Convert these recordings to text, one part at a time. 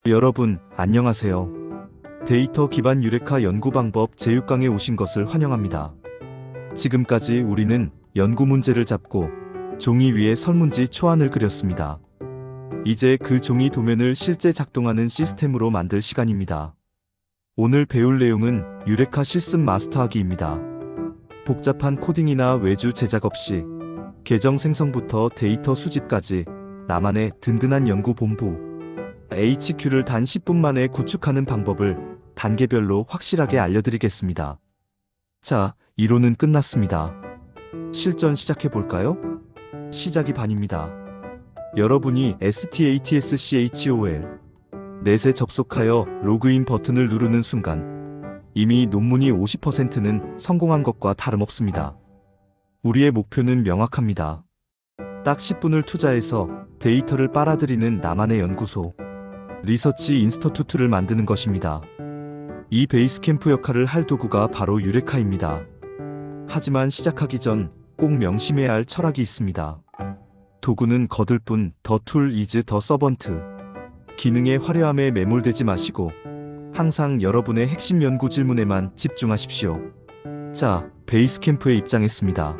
여러분, 안녕하세요. 데이터 기반 유레카 연구 방법 제6강에 오신 것을 환영합니다. 지금까지 우리는 연구 문제를 잡고 종이 위에 설문지 초안을 그렸습니다. 이제 그 종이 도면을 실제 작동하는 시스템으로 만들 시간입니다. 오늘 배울 내용은 유레카 실습 마스터하기입니다. 복잡한 코딩이나 외주 제작 없이 계정 생성부터 데이터 수집까지 나만의 든든한 연구 본부 HQ를 단 10분 만에 구축하는 방법을 단계별로 확실하게 알려드리겠습니다. 자, 이론은 끝났습니다. 실전 시작해볼까요? 시작이 반입니다. 여러분이 STATSCHOL 넷에 접속하여 로그인 버튼을 누르는 순간 이미 논문이 50%는 성공한 것과 다름없습니다. 우리의 목표는 명확합니다. 딱 10분을 투자해서 데이터를 빨아들이는 나만의 연구소 리서치 인스터튜트를 만드는 것입니다. 이 베이스캠프 역할을 할 도구가 바로 유레카입니다. 하지만 시작하기 전 꼭 명심해야 할 철학이 있습니다. 도구는 거들 뿐 the tool is the servant. 기능의 화려함에 매몰되지 마시고 항상 여러분의 핵심 연구 질문에만 집중하십시오. 자, 베이스캠프에 입장했습니다.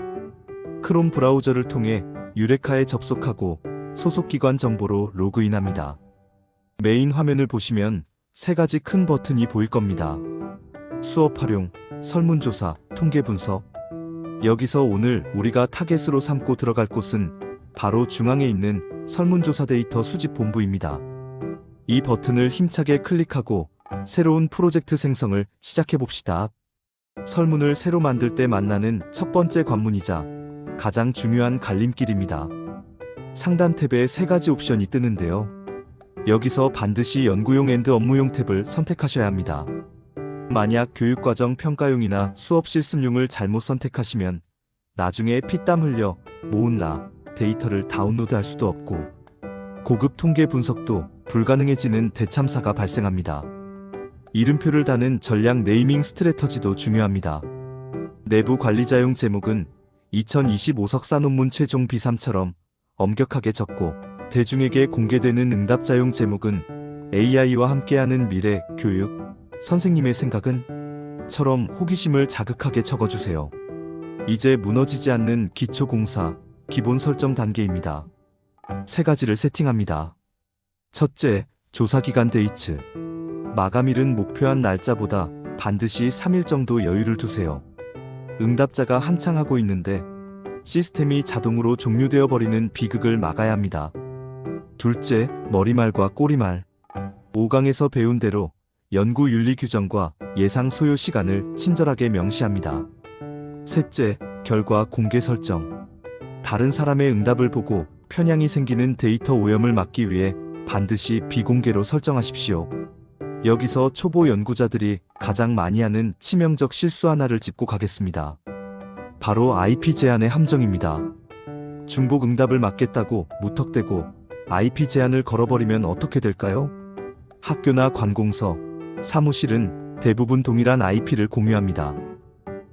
크롬 브라우저를 통해 유레카에 접속하고 소속 기관 정보로 로그인합니다. 메인 화면을 보시면 세 가지 큰 버튼이 보일 겁니다. 수업 활용, 설문조사, 통계 분석. 여기서 오늘 우리가 타겟으로 삼고 들어갈 곳은 바로 중앙에 있는 설문조사 데이터 수집 본부입니다. 이 버튼을 힘차게 클릭하고 새로운 프로젝트 생성을 시작해봅시다. 설문을 새로 만들 때 만나는 첫 번째 관문이자 가장 중요한 갈림길입니다. 상단 탭에 세 가지 옵션이 뜨는데요. 여기서 반드시 연구용 앤드 업무용 탭을 선택하셔야 합니다. 만약 교육과정 평가용이나 수업 실습용을 잘못 선택하시면 나중에 피땀 흘려 모은 데이터를 다운로드할 수도 없고 고급 통계 분석도 불가능해지는 대참사가 발생합니다. 이름표를 다는 전략 네이밍 스트래터지도 중요합니다. 내부 관리자용 제목은 2025 석사 논문 최종 비삼처럼 엄격하게 적고 대중에게 공개되는 응답자용 제목은 AI와 함께하는 미래 교육 선생님의 생각은 처럼 호기심을 자극하게 적어주세요. 이제 무너지지 않는 기초공사 기본 설정 단계입니다. 세 가지를 세팅합니다. 첫째, 조사기간 데이트. 마감일은 목표한 날짜보다 반드시 3일 정도 여유를 두세요. 응답자가 한창 하고 있는데 시스템이 자동으로 종료되어 버리는 비극을 막아야 합니다. 둘째, 머리말과 꼬리말. 5강에서 배운 대로 연구 윤리 규정과 예상 소요 시간을 친절하게 명시합니다. 셋째, 결과 공개 설정. 다른 사람의 응답을 보고 편향이 생기는 데이터 오염을 막기 위해 반드시 비공개로 설정하십시오. 여기서 초보 연구자들이 가장 많이 하는 치명적 실수 하나를 짚고 가겠습니다. 바로 IP 제한의 함정입니다. 중복 응답을 막겠다고 무턱대고 IP 제한을 걸어버리면 어떻게 될까요? 학교나 관공서, 사무실은 대부분 동일한 IP를 공유합니다.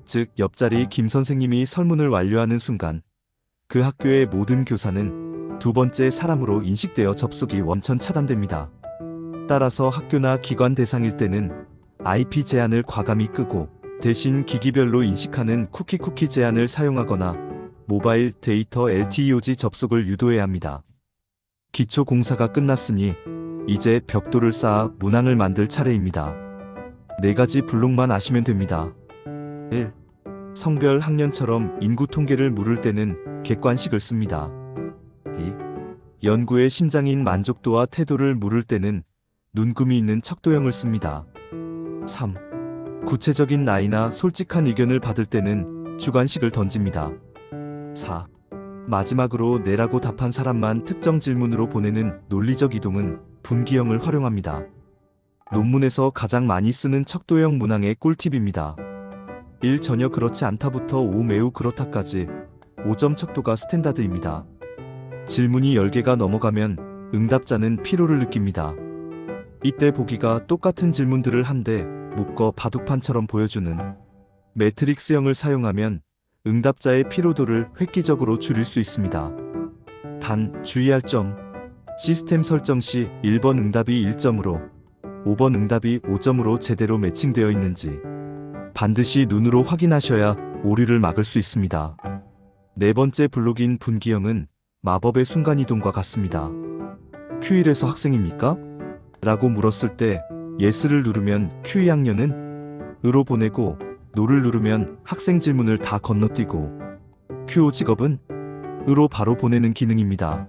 즉, 옆자리 김 선생님이 설문을 완료하는 순간 그 학교의 모든 교사는 두 번째 사람으로 인식되어 접속이 원천 차단됩니다. 따라서 학교나 기관 대상일 때는 IP 제한을 과감히 끄고 대신 기기별로 인식하는 쿠키 제한을 사용하거나 모바일 데이터 LTEOG 접속을 유도해야 합니다. 기초 공사가 끝났으니 이제 벽돌을 쌓아 문항을 만들 차례입니다. 네 가지 블록만 아시면 됩니다. 1. 성별 학년처럼 인구 통계를 물을 때는 객관식을 씁니다. 2. 연구의 심장인 만족도와 태도를 물을 때는 눈금이 있는 척도형을 씁니다. 3. 구체적인 나이나 솔직한 의견을 받을 때는 주관식을 던집니다. 4. 마지막으로 네라고 답한 사람만 특정 질문으로 보내는 논리적 이동은 분기형을 활용합니다. 논문에서 가장 많이 쓰는 척도형 문항의 꿀팁입니다. 1. 전혀 그렇지 않다부터 5. 매우 그렇다까지 5점 척도가 스탠다드입니다. 질문이 10개가 넘어가면 응답자는 피로를 느낍니다. 이때 보기가 똑같은 질문들을 한데 묶어 바둑판처럼 보여주는 매트릭스형을 사용하면 응답자의 피로도를 획기적으로 줄일 수 있습니다. 단 주의할 점, 시스템 설정 시 1번 응답이 1점으로 5번 응답이 5점으로 제대로 매칭되어 있는지 반드시 눈으로 확인하셔야 오류를 막을 수 있습니다. 네 번째 블록인 분기형은 마법의 순간이동과 같습니다. Q1에서 학생입니까? 라고 물었을 때 yes를 누르면 Q2학년은 으로 보내고 no를 누르면 학생 질문을 다 건너뛰고 Q5 직업은 으로 바로 보내는 기능입니다.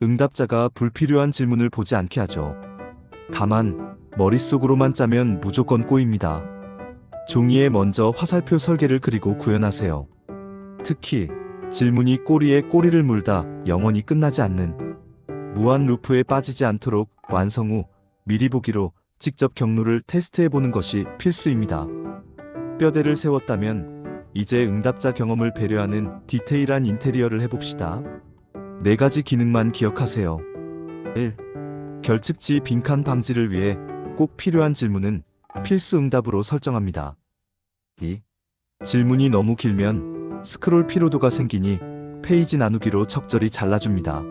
응답자가 불필요한 질문을 보지 않게 하죠. 다만 머릿속으로만 짜면 무조건 꼬입니다. 종이에 먼저 화살표 설계를 그리고 구현하세요. 특히 질문이 꼬리에 꼬리를 물다 영원히 끝나지 않는 무한 루프에 빠지지 않도록 완성 후 미리 보기로 직접 경로를 테스트해보는 것이 필수입니다. 뼈대를 세웠다면 이제 응답자 경험을 배려하는 디테일한 인테리어를 해봅시다. 4가지 기능만 기억하세요. 1. 결측지 빈칸 방지를 위해 꼭 필요한 질문은 필수 응답으로 설정합니다. 2. 질문이 너무 길면 스크롤 피로도가 생기니 페이지 나누기로 적절히 잘라줍니다.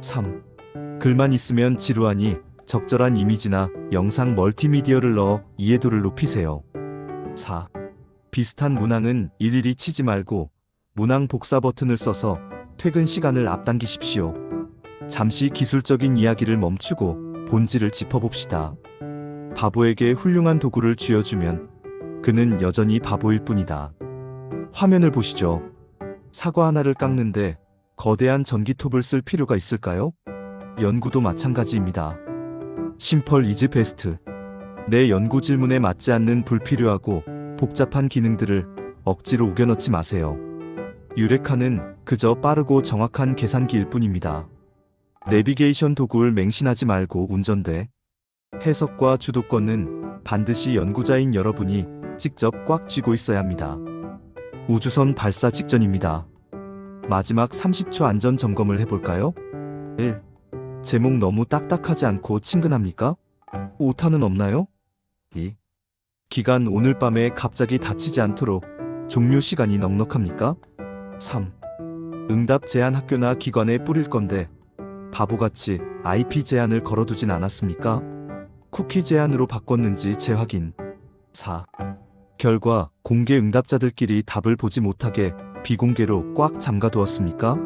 3. 글만 있으면 지루하니 적절한 이미지나 영상 멀티미디어를 넣어 이해도를 높이세요. 4. 비슷한 문항은 일일이 치지 말고 문항 복사 버튼을 써서 퇴근 시간을 앞당기십시오. 잠시 기술적인 이야기를 멈추고 본질을 짚어봅시다. 바보에게 훌륭한 도구를 쥐어주면 그는 여전히 바보일 뿐이다. 화면을 보시죠. 사과 하나를 깎는데 거대한 전기톱을 쓸 필요가 있을까요? 연구도 마찬가지입니다. 심플 이즈 베스트. 내 연구 질문에 맞지 않는 불필요하고 복잡한 기능들을 억지로 우겨넣지 마세요. 유레카는 그저 빠르고 정확한 계산기일 뿐입니다. 내비게이션 도구를 맹신하지 말고 운전대. 해석과 주도권은 반드시 연구자인 여러분이 직접 꽉 쥐고 있어야 합니다. 우주선 발사 직전입니다. 마지막 30초 안전 점검을 해볼까요? 1. 제목 너무 딱딱하지 않고 친근합니까? 오타는 없나요? 2. 기간 오늘 밤에 갑자기 다치지 않도록 종료 시간이 넉넉합니까? 3. 응답 제한 학교나 기관에 뿌릴 건데 바보같이 IP 제한을 걸어두진 않았습니까? 쿠키 제한으로 바꿨는지 재확인. 4. 결과 공개 응답자들끼리 답을 보지 못하게 비공개로 꽉 잠가두었습니까?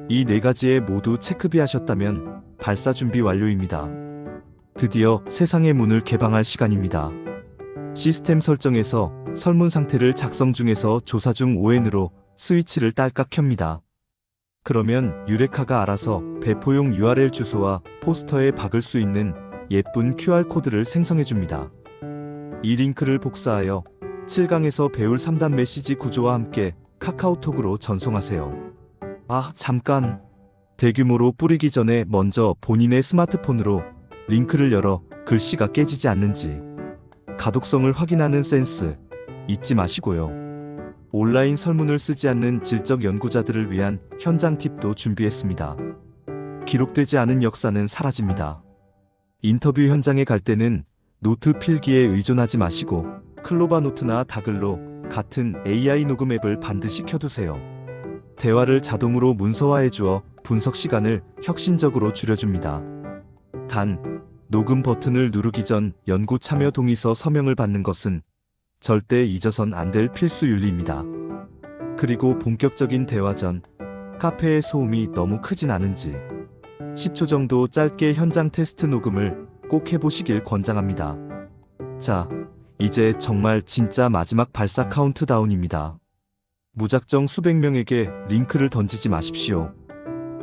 이 4가지에 모두 체크비하셨다면 발사 준비 완료입니다. 드디어 세상의 문을 개방할 시간입니다. 시스템 설정에서 설문 상태를 작성 중에서 조사 중 ON으로 스위치를 딸깍 켭니다. 그러면 유레카가 알아서 배포용 URL 주소와 포스터에 박을 수 있는 예쁜 QR코드를 생성해줍니다. 이 링크를 복사하여 7강에서 배울 3단 메시지 구조와 함께 카카오톡으로 전송하세요. 아, 잠깐! 대규모로 뿌리기 전에 먼저 본인의 스마트폰으로 링크를 열어 글씨가 깨지지 않는지 가독성을 확인하는 센스 잊지 마시고요. 온라인 설문을 쓰지 않는 질적 연구자들을 위한 현장 팁도 준비했습니다. 기록되지 않은 역사는 사라집니다. 인터뷰 현장에 갈 때는 노트 필기에 의존하지 마시고 클로바 노트나 다글로 같은 AI 녹음 앱을 반드시 켜두세요. 대화를 자동으로 문서화해 주어 분석 시간을 혁신적으로 줄여줍니다. 단, 녹음 버튼을 누르기 전 연구 참여 동의서 서명을 받는 것은 절대 잊어선 안 될 필수 윤리입니다. 그리고 본격적인 대화 전 카페의 소음이 너무 크진 않은지 10초 정도 짧게 현장 테스트 녹음을 꼭 해보시길 권장합니다. 자, 이제 정말 진짜 마지막 발사 카운트다운입니다. 무작정 수백 명에게 링크를 던지지 마십시오.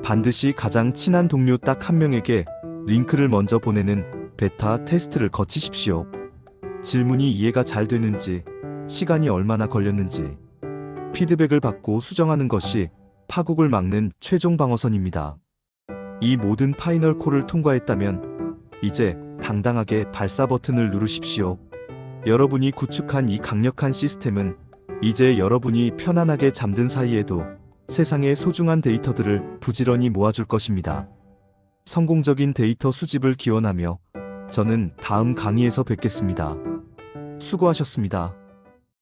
반드시 가장 친한 동료 딱 한 명에게 링크를 먼저 보내는 베타 테스트를 거치십시오. 질문이 이해가 잘 되는지, 시간이 얼마나 걸렸는지 피드백을 받고 수정하는 것이 파국을 막는 최종 방어선입니다. 이 모든 파이널 콜을 통과했다면 이제 당당하게 발사 버튼을 누르십시오. 여러분이 구축한 이 강력한 시스템은 이제 여러분이 편안하게 잠든 사이에도 세상의 소중한 데이터들을 부지런히 모아줄 것입니다. 성공적인 데이터 수집을 기원하며 저는 다음 강의에서 뵙겠습니다. 수고하셨습니다.